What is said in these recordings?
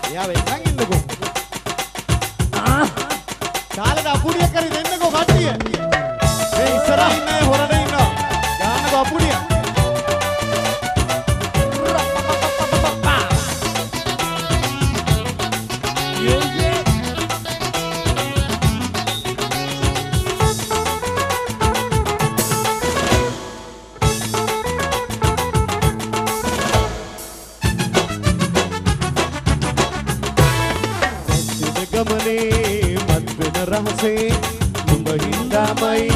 එයා වෙන්නන් ඉන්නකෝ. කාලේට අපුඩියක් කරි දෙන්නකෝ කට්ටිය. මේ ඉස්සරහින් ඉන්නේ හොරට ඉන්නවා. ගාන්නකෝ අපුඩිය. ගමනේ මත් වෙන රහසේ නුඹ හින්දාමයි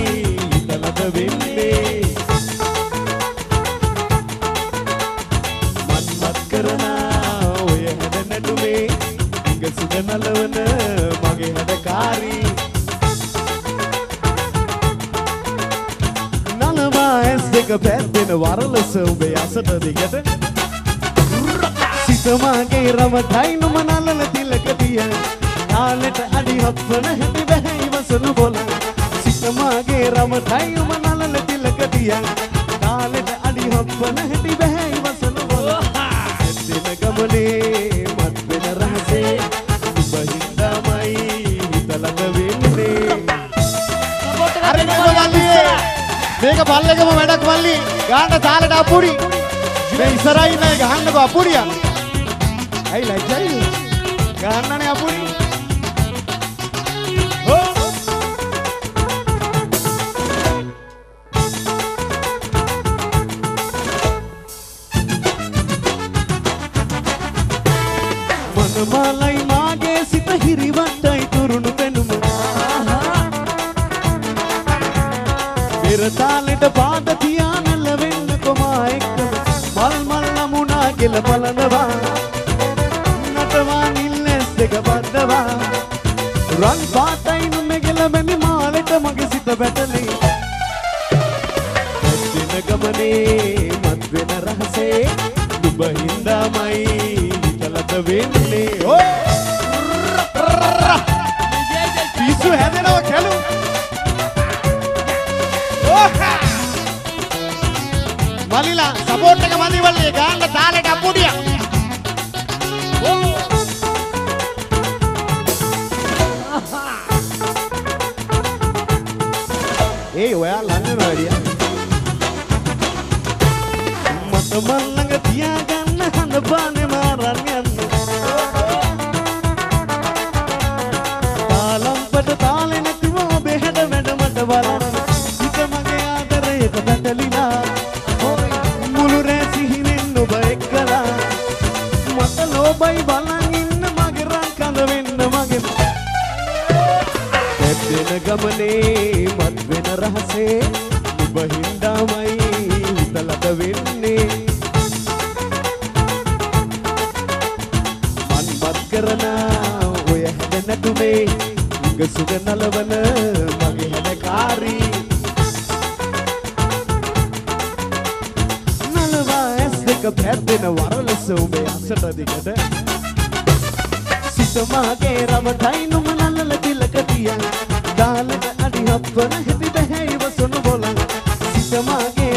හිතලද වෙන්නේ මත් කරන ඔය හැද නැටුමේ ඉඟ සුද නලවන මගේ හැඩකාරී නලවා ඇස් දෙක පැත්තෙන වරලස උඹේ අසට දිගට සිතමාගේ රමතයි නුම නලල තිලක දිය තාලෙට අඩි හප්පන හැටි බැහැ ඉවසනු බොල සිතමාගේ රමතයි නුම නලල තිලක දිය තාලෙට අඩි හප්පන හැටි බැහැ ඉවසනු බොල එදින ගමනේ මත් වෙන රහසේ ඔබ හින්දාමයි හිතලද වෙන්නේ අර මේක පල්ලෙකම වැඩක් මල්ලි ගාන්න තාලෙට අපුඩි මේ ඉස්සරහින් ඉන්නේ ගහන්නකෝ අපුඩිය ඇයි ලැජ්ජයි ගන්නනේ අපුඩි මනමාලයි මාගේ සිත හිරිවට්ටයි තුරුණු පෙනුම පෙරතාලෙට පාද තියානල වෙන්න කොමා එක්කම මල් මල් නමුනා කෙල බලනවා නටවා නිල්ලස් දෙක බද්දවා රන් පාටයි නුඹ ගෙලබැඳි මාලෙට මගේ සිත බැටලේ දින ගමනේ මත් වෙන රහසේ නුඹ හින්දාමයි හිතලද වෙන්නේ පිස්සු හැදෙනවා කැලු මලිලා සපෝට් එක මදි වල්ලේ ගාන්න තාලෙට අපුඩිය ඒ ඔයා ළඟ වැඩිය මට මන් ළඟ තියාගන්න හඳ පානේ මාරන් යන්න තාලම්පට තාලේ නැතිව ඔබේ හැඩ වැඩ මට බලන්න හිත මගේ ආදරයට පැටලිලා මුළු රෑ සිහිනෙන් ඔබ එක්කලා මට ලෝබයි බලන් ඉන්න මගේ රන් කඳ වෙන්න මගේ දෙන ගමනේ මත් වෙන රහසේ ඔබ හින්දාමයි හිතලද වෙන්නේ මත් කරන ඔය හැද නැටුමේ ඉඟ සුද නලවන මගේ හැඩකාරී නලවා ඇස් දෙක පැද්දෙන වරලස උඹේ අසට දිගට සිතමාගේ රමතයි නුම නලල තිලක තියන් දාලට අඩි හප්පන හැටි බැහැ ඉවසනු බොලන් සිතමාගේ